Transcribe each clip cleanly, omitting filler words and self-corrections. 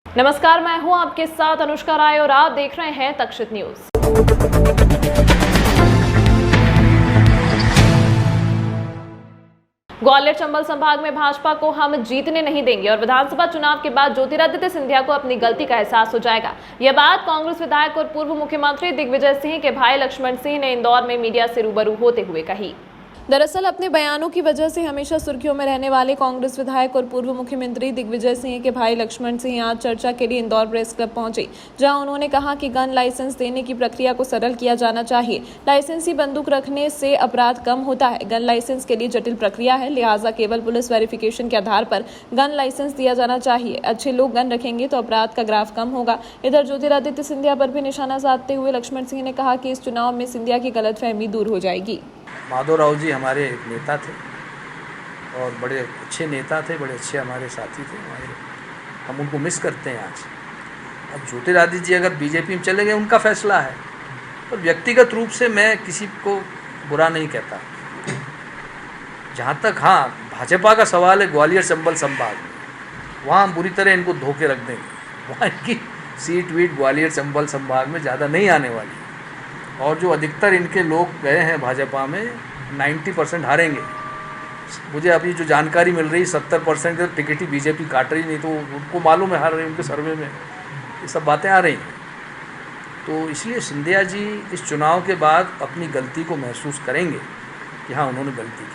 नमस्कार, मैं हूं आपके साथ अनुष्का राय और आप देख रहे हैं तक्षित न्यूज। ग्वालियर चंबल संभाग में भाजपा को हम जीतने नहीं देंगे और विधानसभा चुनाव के बाद ज्योतिरादित्य सिंधिया को अपनी गलती का एहसास हो जाएगा। यह बात कांग्रेस विधायक और पूर्व मुख्यमंत्री दिग्विजय सिंह के भाई लक्ष्मण सिंह ने इंदौर में मीडिया से रूबरू होते हुए कही। दरअसल अपने बयानों की वजह से हमेशा सुर्खियों में रहने वाले कांग्रेस विधायक और पूर्व मुख्यमंत्री दिग्विजय सिंह के भाई लक्ष्मण सिंह आज चर्चा के लिए इंदौर प्रेस क्लब पहुंचे, जहां उन्होंने कहा कि गन लाइसेंस देने की प्रक्रिया को सरल किया जाना चाहिए। लाइसेंसी बंदूक रखने से अपराध कम होता है। गन लाइसेंस के लिए जटिल प्रक्रिया है, लिहाजा केवल पुलिस वेरिफिकेशन के आधार पर गन लाइसेंस दिया जाना चाहिए। अच्छे लोग गन रखेंगे तो अपराध का ग्राफ कम होगा। इधर ज्योतिरादित्य सिंधिया पर भी निशाना साधते हुए लक्ष्मण सिंह ने कहा कि इस चुनाव में सिंधिया की गलतफहमी दूर हो जाएगी। माधवराव जी हमारे एक नेता थे और बड़े अच्छे नेता थे, बड़े अच्छे हमारे साथी थे हम उनको मिस करते हैं आज। अब ज्योतिरादित्य जी अगर बीजेपी में चले गए उनका फैसला है, और व्यक्तिगत रूप से मैं किसी को बुरा नहीं कहता। जहाँ तक भाजपा का सवाल है, ग्वालियर चंबल संभाग वहाँ हम बुरी तरह इनको धोके रख देंगे। वहाँ इनकी सीट वीट ग्वालियर चंबल संभाग में ज़्यादा नहीं आने वाली, और जो अधिकतर इनके लोग गए हैं भाजपा में 90% हारेंगे। मुझे अभी जो जानकारी मिल रही 70% का टिकट ही बीजेपी काट रही, नहीं तो उनको मालूम है हार रही, उनके सर्वे में ये सब बातें आ रही हैं। तो इसलिए सिंधिया जी इस चुनाव के बाद अपनी गलती को महसूस करेंगे कि हाँ उन्होंने गलती की।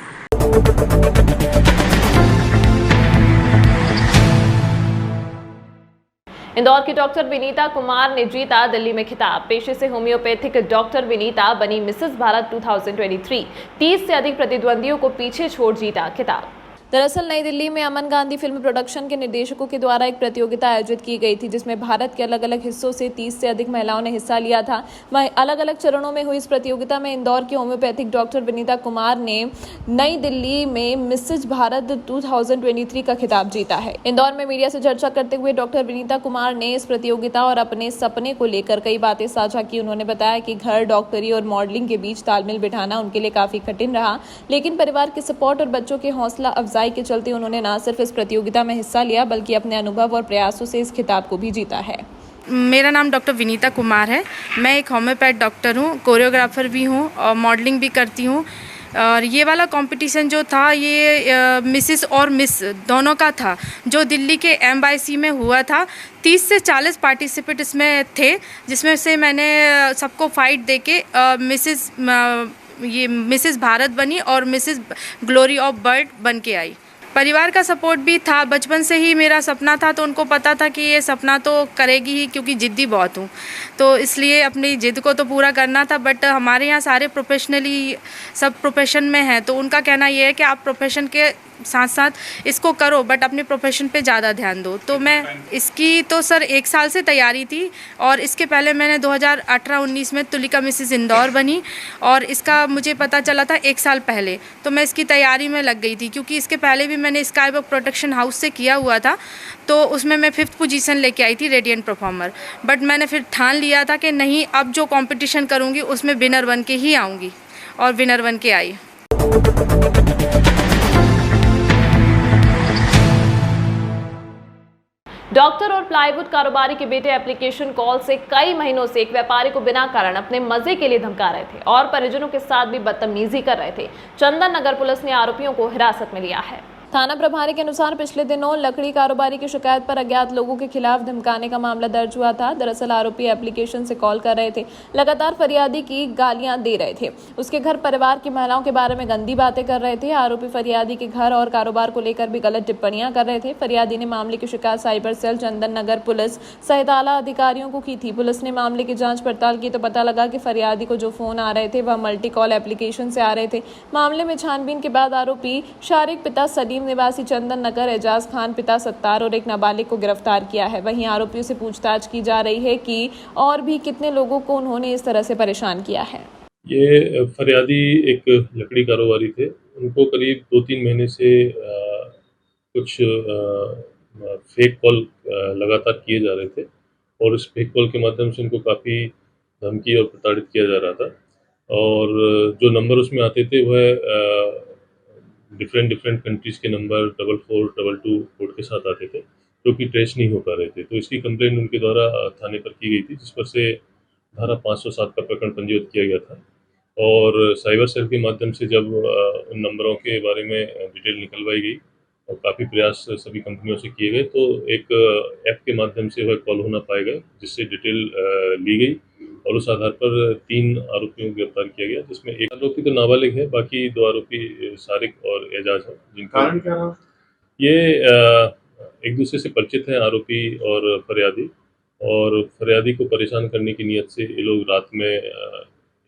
इंदौर की डॉक्टर विनीता कुमार ने जीता दिल्ली में खिताब। पेशे से होम्योपैथिक डॉक्टर विनीता बनी मिसेस भारत 2023। 30 से अधिक प्रतिद्वंदियों को पीछे छोड़ जीता खिताब। दरअसल नई दिल्ली में अमन गांधी फिल्म प्रोडक्शन के निर्देशकों के द्वारा एक प्रतियोगिता आयोजित की गई थी, जिसमें भारत के अलग अलग हिस्सों से 30 से अधिक महिलाओं ने हिस्सा लिया था। अलग अलग चरणों में हुई इस प्रतियोगिता में इंदौर की होम्योपैथिक डॉक्टर विनीता कुमार ने नई दिल्ली में मिसेज भारत 2023 का खिताब जीता है। इंदौर में मीडिया से चर्चा करते हुए डॉक्टर विनीता कुमार ने इस प्रतियोगिता और अपने सपने को लेकर कई बातें साझा की। उन्होंने बताया कि घर, डॉक्टरी और मॉडलिंग के बीच तालमेल बिठाना उनके लिए काफी कठिन रहा, लेकिन परिवार के सपोर्ट और बच्चों के हौसला अफजाई के चलते उन्होंने न सिर्फ इस प्रतियोगिता में हिस्सा लिया, बल्कि अपने अनुभव और प्रयासों से इस खिताब को भी जीता है। मेरा नाम डॉक्टर विनीता कुमार है। मैं एक होम्योपैथ डॉक्टर हूँ, कोरियोग्राफर भी हूँ और मॉडलिंग भी करती हूँ। और ये वाला कंपटीशन जो था ये मिसेस और मिस दोनों का था, जो दिल्ली के MYC में हुआ था। 30 से 40 पार्टिसिपेंट इसमें थे, जिसमें से मैंने सबको फाइट देके मिसेस भारत बनी और मिसेस ग्लोरी ऑफ बर्ड बन के आई। परिवार का सपोर्ट भी था, बचपन से ही मेरा सपना था, तो उनको पता था कि ये सपना तो करेगी ही, क्योंकि ज़िद्दी बहुत हूँ, तो इसलिए अपनी ज़िद को तो पूरा करना था। बट हमारे यहाँ सारे प्रोफेशनली सब प्रोफेशन में हैं, तो उनका कहना ये है कि आप प्रोफेशन के साथ साथ इसको करो, बट अपने प्रोफेशन पे ज़्यादा ध्यान दो। तो मैं इसकी तो सर 1 साल से तैयारी थी, और इसके पहले मैंने 2018-19 में तुलिका मिसेस इंदौर बनी, और इसका मुझे पता चला था 1 साल पहले, तो मैं इसकी तैयारी में लग गई थी। क्योंकि इसके पहले भी मैंने स्काईबॉक प्रोडक्शन हाउस से किया हुआ था, तो उसमें मैं 5th पोजीशन लेके आई थी, रेडिएंट परफॉर्मर। बट मैंने फिर ठान लिया था कि नहीं, अब जो कॉम्पिटिशन करूँगी उसमें विनर बन के ही आऊँगी, और विनर बन के आई। डॉक्टर और प्लाईवुड कारोबारी के बेटे एप्लीकेशन कॉल से कई महीनों से एक व्यापारी को बिना कारण अपने मजे के लिए धमका रहे थे और परिजनों के साथ भी बदतमीजी कर रहे थे। चंदन नगर पुलिस ने आरोपियों को हिरासत में लिया है। थाना प्रभारी के अनुसार पिछले दिनों लकड़ी कारोबारी की शिकायत पर अज्ञात लोगों के खिलाफ धमकाने का मामला दर्ज हुआ था। दरअसल आरोपी एप्लीकेशन से कॉल कर रहे थे, लगातार फरियादी की गालियां दे रहे थे, उसके घर परिवार की महिलाओं के बारे में गंदी बातें कर रहे थे। आरोपी फरियादी के घर और कारोबार को लेकर भी गलत टिप्पणियां कर रहे थे। फरियादी ने मामले की शिकायत cyber cell, Chandan Nagar police सहित आला अधिकारियों को की थी। पुलिस ने मामले की जाँच पड़ताल की तो पता लगा कि फरियादी को जो फोन आ रहे थे वह मल्टी कॉल एप्लीकेशन से आ रहे थे। मामले में छानबीन के बाद आरोपी शारिक पिता सलीम निवासी चंदन नगर, एजाज खान पिता सत्तार और एक नाबालिग को गिरफ्तार किया है। वहीं आरोपियों से पूछताछ की जा रही है कि और भी कितने लोगों को उन्होंने इस तरह से परेशान किया है। ये फरियादी एक लकड़ी कारोबारी थे, उनको करीब 2-3 महीने से कुछ फेक कॉल लगातार किए जा रहे थे, और इस फेक कॉल के माध्यम से उनको काफ़ी धमकी और प्रताड़ित किया जा रहा था। और जो नंबर उसमें आते थे वह डिफरेंट कंट्रीज़ के नंबर 4422 कोड के साथ आते थे, जो कि ट्रेस नहीं हो पा रहे थे। तो इसकी कंप्लेंट उनके द्वारा थाने पर की गई थी, जिस पर से धारा 507 का प्रकरण पंजीबद्ध किया गया था। और साइबर सेल के माध्यम से जब उन नंबरों के बारे में डिटेल निकलवाई गई और काफ़ी प्रयास सभी कंपनियों से किए गए, तो एक ऐप के माध्यम से वह कॉल होना पाए गए, जिससे डिटेल ली गई और उस आधार पर 3 आरोपियों को गिरफ्तार किया गया, जिसमें एक आरोपी तो नाबालिग है, बाकी 2 आरोपी सारिक और एजाज हैं, जिनका कारण क्या रहा? ये एक दूसरे से परिचित हैं, आरोपी और फरियादी। और फरियादी को परेशान करने की नीयत से ये लोग रात में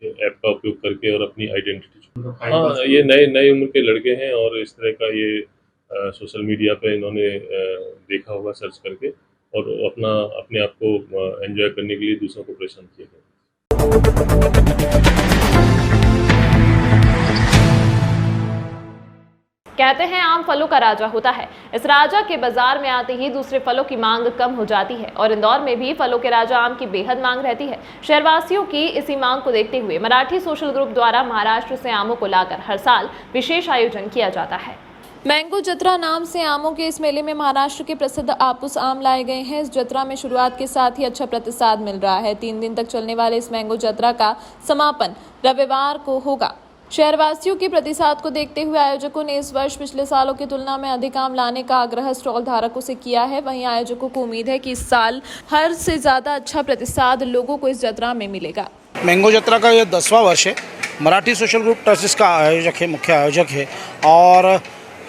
ऐप का उपयोग करके और अपनी आइडेंटिटी, हाँ, ये नए उम्र के लड़के हैं और इस तरह का ये सोशल मीडिया पे इन्होंने देखा होगा सर्च करके और अपने आप को एंजॉय करने के लिए दूसरों को परेशान किया गया। कहते हैं आम फलों का राजा होता है। इस राजा के बाजार में आते ही दूसरे फलों की मांग कम हो जाती है और इंदौर में भी फलों के राजा आम की बेहद मांग रहती है। शहरवासियों की इसी मांग को देखते हुए मराठी सोशल ग्रुप द्वारा महाराष्ट्र से आमों को लाकर हर साल विशेष आयोजन किया जाता है। मैंगो जत्रा नाम से आमों के इस मेले में महाराष्ट्र के प्रसिद्ध आपूस आम लाए गए हैं। इस जत्रा में शुरुआत के साथ ही अच्छा प्रतिसाद मिल रहा है। 3 दिन तक चलने वाले इस मैंगो जत्रा का समापन रविवार को होगा। शहरवासियों के प्रतिसाद को देखते हुए आयोजकों ने इस वर्ष पिछले सालों की तुलना में अधिक आम लाने का आग्रह स्टॉल धारकों से किया है। वहीं आयोजकों को उम्मीद है कि इस साल हर से ज्यादा अच्छा प्रतिसाद लोगों को इस जत्रा में मिलेगा। मैंगो जत्रा का ये 10वां वर्ष है। मराठी सोशल ग्रुप ट्रस्ट इसका आयोजक है, मुख्य आयोजक है। और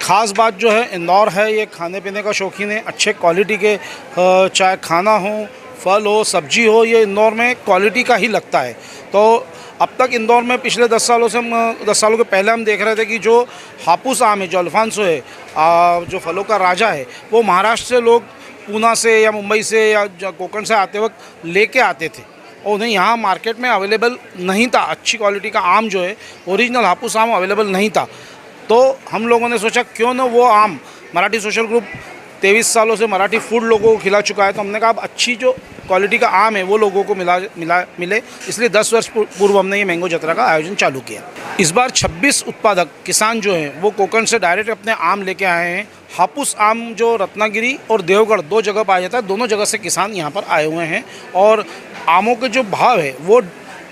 ख़ास बात जो है, इंदौर है, ये खाने पीने का शौकीन है। अच्छे क्वालिटी के चाहे खाना हो, फल हो, सब्जी हो, ये इंदौर में क्वालिटी का ही लगता है। तो अब तक इंदौर में पिछले 10 सालों के पहले हम देख रहे थे कि जो हापुस आम है, जो अल्फांसो है, जो फलों का राजा है, वो महाराष्ट्र से लोग पूना से या मुंबई से या कोकण से आते वक्त लेके आते थे और उन्हें यहाँ मार्केट में अवेलेबल नहीं था। अच्छी क्वालिटी का आम जो है, ओरिजिनल हापुस आम अवेलेबल नहीं था। तो हम लोगों ने सोचा क्यों ना वो आम, मराठी सोशल ग्रुप 23 सालों से मराठी फूड लोगों को खिला चुका है, तो हमने कहा अब अच्छी जो क्वालिटी का आम है वो लोगों को मिले, इसलिए 10 वर्ष पूर्व हमने ये मैंगो जत्रा का आयोजन चालू किया। इस बार 26 उत्पादक किसान जो हैं वो कोकण से डायरेक्ट अपने आम लेके आए हैं। हापुस आम जो रत्नागिरी और देवगढ़ 2 जगह पाया जाता है, दोनों जगह से किसान यहाँ पर आए हुए हैं। और आमों के जो भाव है वो,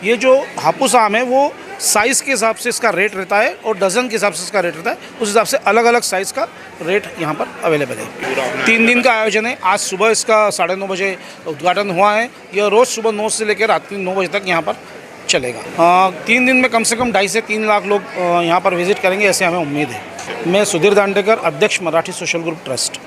ये जो हापुस आम है वो साइज़ के हिसाब से इसका रेट रहता है और डज़न के हिसाब से इसका रेट रहता है। उस हिसाब से अलग अलग साइज़ का रेट यहाँ पर अवेलेबल है। 3 दिन का आयोजन है। आज सुबह इसका 9:30 बजे उद्घाटन हुआ है। यह रोज़ सुबह 9 से लेकर रात 9 बजे तक यहाँ पर चलेगा। 3 दिन में कम से कम 2.5 से 3 लाख लोग यहाँ पर विजिट करेंगे, ऐसे हमें उम्मीद है। मैं सुधीर दांडेकर, अध्यक्ष मराठी सोशल ग्रुप ट्रस्ट।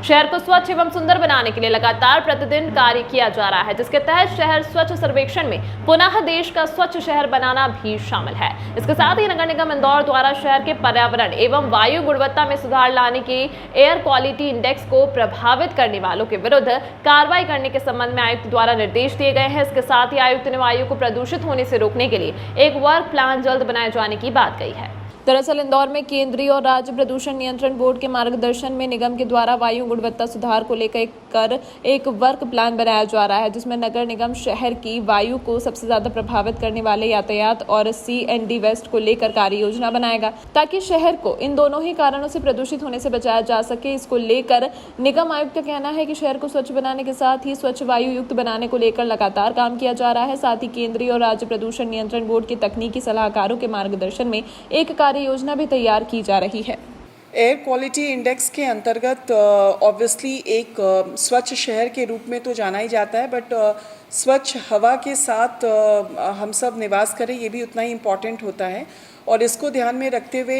शहर को स्वच्छ एवं सुंदर बनाने के लिए लगातार प्रतिदिन कार्य किया जा रहा है, जिसके तहत शहर स्वच्छ सर्वेक्षण में पुनः देश का स्वच्छ शहर बनाना भी शामिल है। इसके साथ ही नगर निगम इंदौर द्वारा शहर के पर्यावरण एवं वायु गुणवत्ता में सुधार लाने के एयर क्वालिटी इंडेक्स को प्रभावित करने वालों के विरुद्ध कार्रवाई करने के संबंध में आयुक्त द्वारा निर्देश दिए गए हैं। इसके साथ ही आयुक्त ने वायु को प्रदूषित होने से रोकने के लिए एक वर्क प्लान जल्द बनाए जाने की बात कही है। दरअसल इंदौर में केंद्रीय और राज्य प्रदूषण नियंत्रण बोर्ड के मार्गदर्शन में निगम के द्वारा वायु गुणवत्ता सुधार को लेकर एक वर्क प्लान बनाया जा रहा है, जिसमें नगर निगम शहर की वायु को सबसे ज्यादा प्रभावित करने वाले यातायात और CND वेस्ट को लेकर कार्य योजना बनाएगा, ताकि शहर को इन दोनों ही कारणों से प्रदूषित होने से बचाया जा सके। इसको लेकर निगम आयुक्त का कहना है कि शहर को स्वच्छ बनाने के साथ ही स्वच्छ वायु युक्त बनाने को लेकर लगातार काम किया जा रहा है। साथ ही केंद्रीय और राज्य प्रदूषण नियंत्रण बोर्ड के तकनीकी सलाहकारों के मार्गदर्शन में एक कार्य योजना भी तैयार की जा रही है। एयर क्वालिटी इंडेक्स के अंतर्गत ऑब्वियसली एक स्वच्छ शहर के रूप में तो जाना ही जाता है, बट स्वच्छ हवा के साथ हम सब निवास करें, ये भी उतना ही इम्पॉर्टेंट होता है। और इसको ध्यान में रखते हुए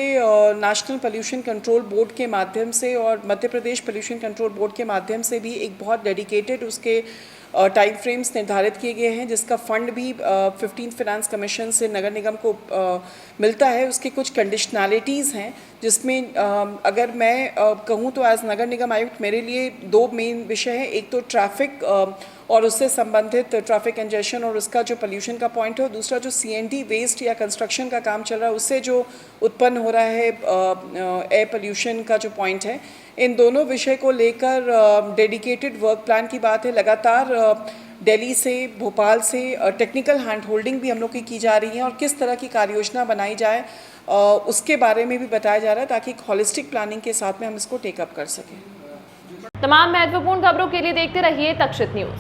नेशनल पोल्यूशन कंट्रोल बोर्ड के माध्यम से और Madhya Pradesh pollution control board के माध्यम से भी एक बहुत डेडिकेटेड उसके टाइम फ्रेम्स निर्धारित किए गए हैं, जिसका फंड भी 15th फाइनेंस कमीशन से नगर निगम को मिलता है। उसके कुछ कंडीशनैलिटीज़ हैं, जिसमें अगर मैं कहूँ तो एज नगर निगम आयुक्त मेरे लिए 2 मेन विषय हैं। एक तो ट्रैफिक और उससे संबंधित ट्रैफिक कंजेशन और उसका जो पोल्यूशन का पॉइंट है, और दूसरा जो CND वेस्ट या कंस्ट्रक्शन का काम चल रहा है उससे जो उत्पन्न हो रहा है एयर पोल्यूशन का जो पॉइंट है। इन दोनों विषय को लेकर डेडिकेटेड वर्क प्लान की बात है। लगातार दिल्ली से, भोपाल से टेक्निकल हैंड होल्डिंग भी हम लोग की जा रही है और किस तरह की कार्य योजना बनाई जाए उसके बारे में भी बताया जा रहा है, ताकि एक हॉलिस्टिक प्लानिंग के साथ में हम इसको टेकअप कर सकें। तमाम महत्वपूर्ण खबरों के लिए देखते रहिए तक्षित न्यूज।